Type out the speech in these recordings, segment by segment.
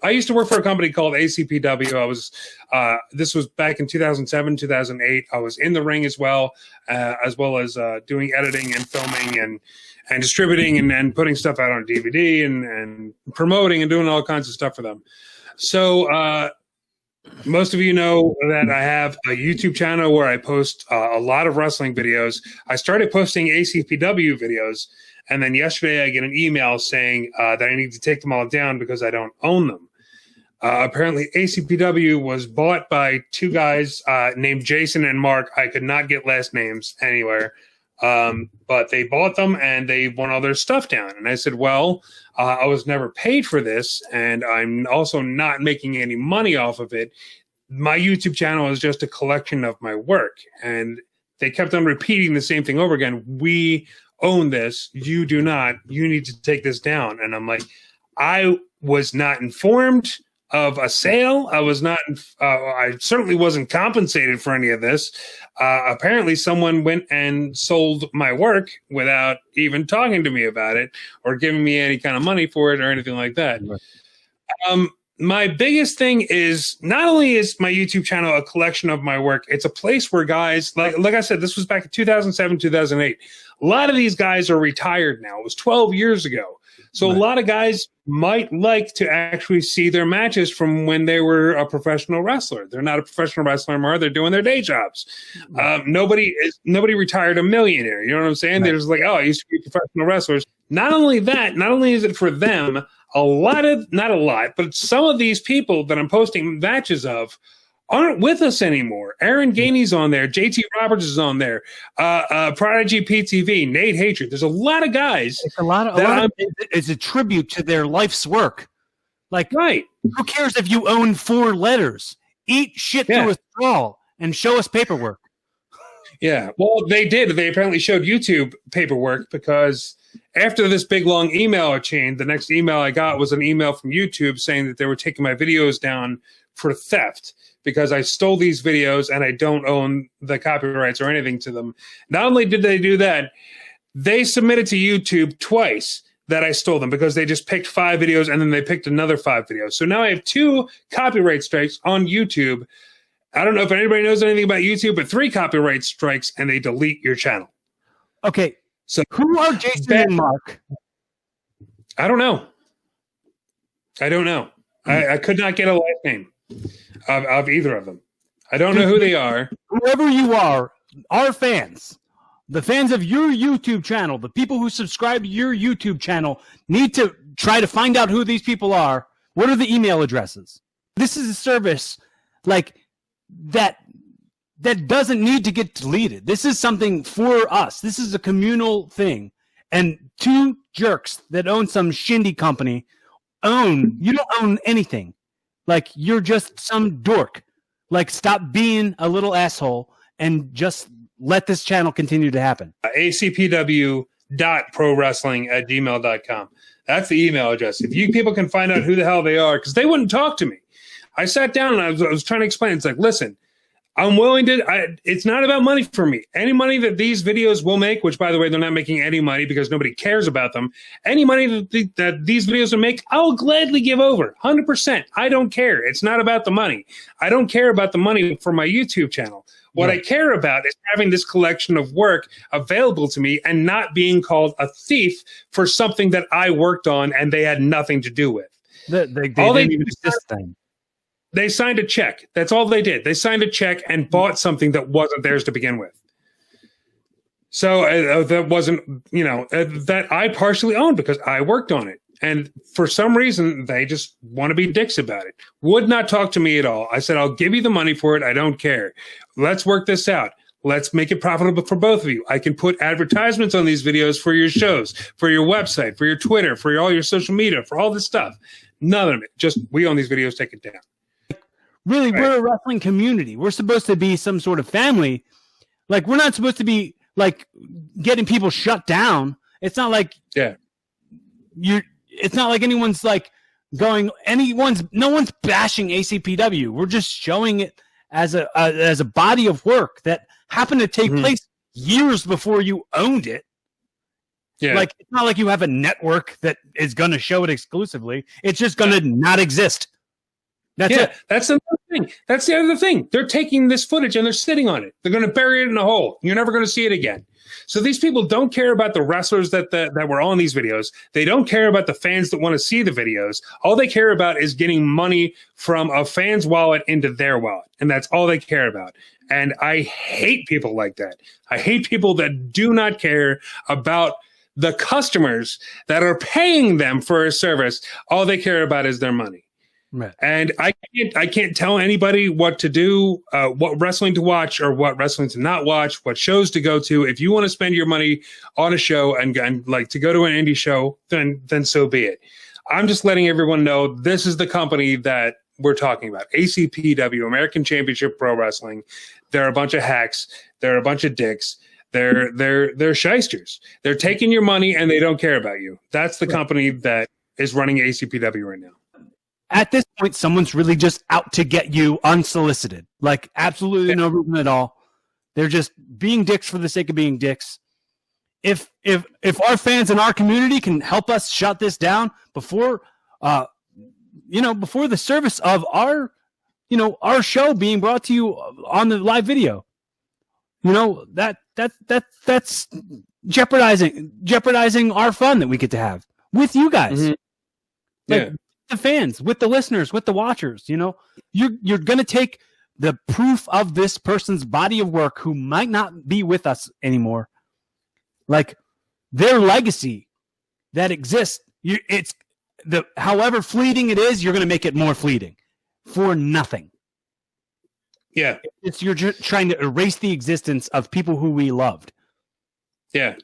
I used to work for a company called ACPW. This was back in 2007, 2008. I was in the ring as well as doing editing and filming and distributing and putting stuff out on DVD and promoting and doing all kinds of stuff for them. So most of you know that I have a YouTube channel where I post a lot of wrestling videos. I started posting ACPW videos. And then yesterday I get an email saying that I need to take them all down because I don't own them. Apparently ACPW was bought by two guys named Jason and Mark. I could not get last names anywhere. But they bought them and they want all their stuff down. And I said, well, I was never paid for this. And I'm also not making any money off of it. My YouTube channel is just a collection of my work. And they kept on repeating the same thing over again. We own this, you do not, you need to take this down. And I'm like, I was not informed of a sale. I certainly wasn't compensated for any of this. Apparently someone went and sold my work without even talking to me about it or giving me any kind of money for it or anything like that. My biggest thing is not only is my YouTube channel a collection of my work, it's a place where guys, like I said, this was back in 2007, 2008. A lot of these guys are retired now. It was 12 years ago. So a lot of guys might like to actually see their matches from when they were a professional wrestler. They're not a professional wrestler anymore. They're doing their day jobs. Nobody retired a millionaire. You know what I'm saying? They're just like, oh, I used to be professional wrestlers. Not only that, not only is it for them, not a lot, but some of these people that I'm posting matches of aren't with us anymore. Aaron Gainey's on there. JT Roberts is on there. Prodigy PTV, Nate Hatred. There's a lot of guys. It's a tribute to their life's work. Like, right. Who cares if you own 4 letters? Eat shit through a straw and show us paperwork. Yeah. Well, they did. They apparently showed YouTube paperwork because after this big long email chain, the next email I got was an email from YouTube saying that they were taking my videos down for theft because I stole these videos and I don't own the copyrights or anything to them. Not only did they do that, they submitted to YouTube twice that I stole them because they just picked 5 videos and then they picked another 5 videos. So now I have 2 copyright strikes on YouTube. I don't know if anybody knows anything about YouTube, but 3 copyright strikes and they delete your channel. Okay. So who are Jason and Mark? I don't know. I could not get a last name of either of them. I don't know who they are. Whoever you are, our fans, the fans of your YouTube channel, the people who subscribe to your YouTube channel need to try to find out who these people are. What are the email addresses? This is a service like that doesn't need to get deleted. This is something for us. This is a communal thing. And 2 jerks that own some shindy company you don't own anything. Like, you're just some dork. Like, stop being a little asshole and just let this channel continue to happen. acpw.prowrestling@gmail.com. That's the email address. If you people can find out who the hell they are, because they wouldn't talk to me. I sat down and I was trying to explain. It's like, listen, I'm willing to, it's not about money for me. Any money that these videos will make, which, by the way, they're not making any money because nobody cares about them. Any money that these videos will make, I'll gladly give over. 100%. I don't care. It's not about the money. I don't care about the money for my YouTube channel. What I care about is having this collection of work available to me and not being called a thief for something that I worked on and they had nothing to do with. They didn't even exist then. They signed a check. That's all they did. They signed a check and bought something that wasn't theirs to begin with. So that wasn't, that I partially owned because I worked on it. And for some reason, they just want to be dicks about it. Would not talk to me at all. I said, I'll give you the money for it. I don't care. Let's work this out. Let's make it profitable for both of you. I can put advertisements on these videos for your shows, for your website, for your Twitter, for all your social media, for all this stuff. None of it. Just we own these videos. Take it down. Really, right. We're a wrestling community. We're supposed to be some sort of family. Like, we're not supposed to be like getting people shut down. It's not like it's not like anyone's like no one's bashing ACPW. We're just showing it as a body of work that happened to take place years before you owned it. Yeah. Like, it's not like you have a network that is going to show it exclusively. It's just going to not exist. That's it. That's another thing. That's the other thing. They're taking this footage and they're sitting on it. They're going to bury it in a hole. You're never going to see it again. So these people don't care about the wrestlers that were on these videos. They don't care about the fans that want to see the videos. All they care about is getting money from a fan's wallet into their wallet. And that's all they care about. And I hate people like that. I hate people that do not care about the customers that are paying them for a service. All they care about is their money. Right. And I can't tell anybody what to do, what wrestling to watch or what wrestling to not watch, what shows to go to. If you want to spend your money on a show and like to go to an indie show, then so be it. I'm just letting everyone know this is the company that we're talking about. ACPW, American Championship Pro Wrestling. They're a bunch of hacks. They're a bunch of dicks. They're shysters. They're taking your money and they don't care about you. That's the company that is running ACPW right now. At this point, someone's really just out to get you unsolicited. Like, absolutely no reason at all. They're just being dicks for the sake of being dicks. If our fans in our community can help us shut this down before the service of our show being brought to you on the live video, that's jeopardizing our fun that we get to have with you guys. Mm-hmm. The fans, with the listeners, with the watchers. You're going to take the proof of this person's body of work who might not be with us anymore, like their legacy that exists. However fleeting it is, you're going to make it more fleeting for nothing. Yeah, you're just trying to erase the existence of people who we loved. Yeah.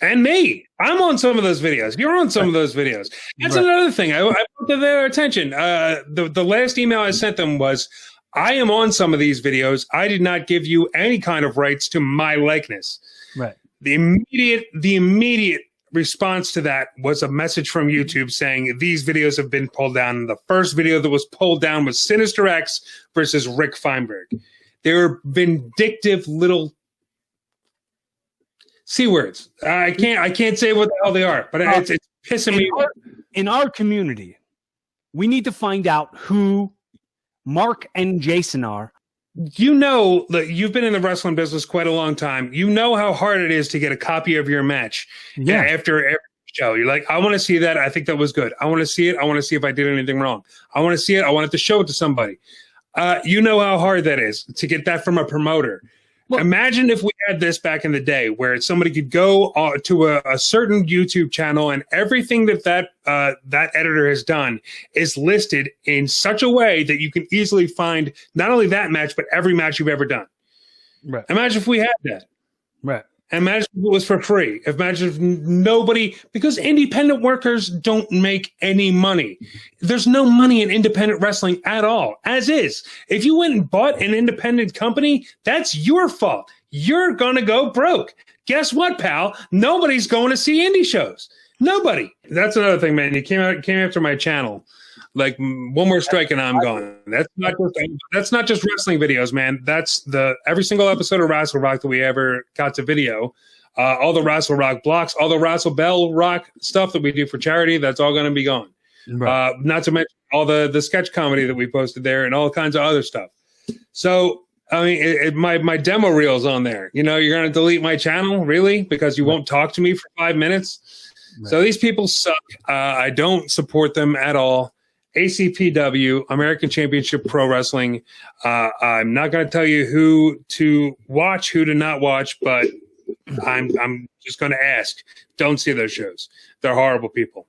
And me, I'm on some of those videos. You're on some of those videos. That's another thing. I put to their attention. The last email I sent them was, I am on some of these videos. I did not give you any kind of rights to my likeness. Right. The immediate response to that was a message from YouTube saying these videos have been pulled down. And the first video that was pulled down was Sinister X versus Rick Feinberg. They were vindictive little C words. I can't say what the hell they are, but it's pissing me off. In our community, we need to find out who Mark and Jason are. You've been in the wrestling business quite a long time. You know how hard it is to get a copy of your match after every show. You're like, I want to see that. I think that was good. I want to see it. I want to see if I did anything wrong. I want to see it. I want to show it to somebody. You know how hard that is to get that from a promoter. Well, imagine if we had this back in the day where somebody could go to a certain YouTube channel and everything that editor has done is listed in such a way that you can easily find not only that match, but every match you've ever done. Right. Imagine if we had that. Right. Imagine if it was for free. Imagine if nobody, because independent workers don't make any money. There's no money in independent wrestling at all, as is. If you went and bought an independent company, that's your fault. You're going to go broke. Guess what, pal? Nobody's going to see indie shows. Nobody. That's another thing, man. You came after my channel. Like, one more strike and I'm gone. That's not just wrestling videos, man. That's every single episode of Wrestle Rock that we ever got to video. All the Wrestle Rock blocks, all the Wrestle Bell Rock stuff that we do for charity. That's all going to be gone. Right. Not to mention all the sketch comedy that we posted there and all kinds of other stuff. So, I mean, my demo reel's on there. You're going to delete my channel, really, because you won't talk to me for 5 minutes. Right. So these people suck. I don't support them at all. ACPW, American Championship Pro Wrestling. I'm not going to tell you who to watch, who to not watch, but I'm just going to ask. Don't see those shows. They're horrible people.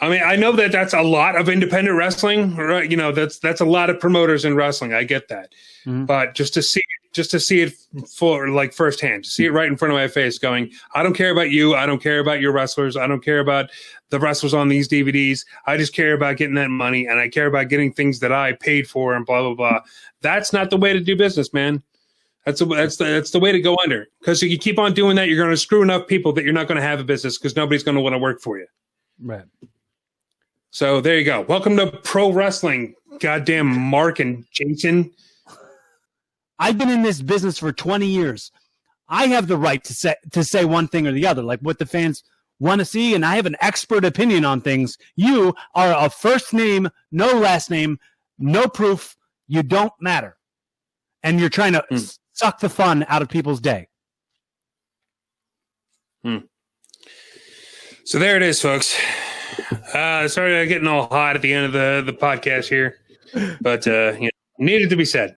I mean, I know that's a lot of independent wrestling, right? That's a lot of promoters in wrestling. I get that, but just to see it firsthand, to see it right in front of my face, going, I don't care about you. I don't care about your wrestlers. I don't care about the wrestlers on these DVDs. I just care about getting that money, and I care about getting things that I paid for, and blah blah blah. That's not the way to do business, man. That's the way to go under. Because if you keep on doing that, you're going to screw enough people that you're not going to have a business because nobody's going to want to work for you. Right. So there you go. Welcome to pro wrestling, goddamn Mark and Jason. I've been in this business for 20 years. I have the right to say one thing or the other, like what the fans want to see, and I have an expert opinion on things. You are a first name, no last name, no proof. You don't matter. And you're trying to suck the fun out of people's day. So there it is, folks. Sorry getting all hot at the end of the podcast here, but needed to be said.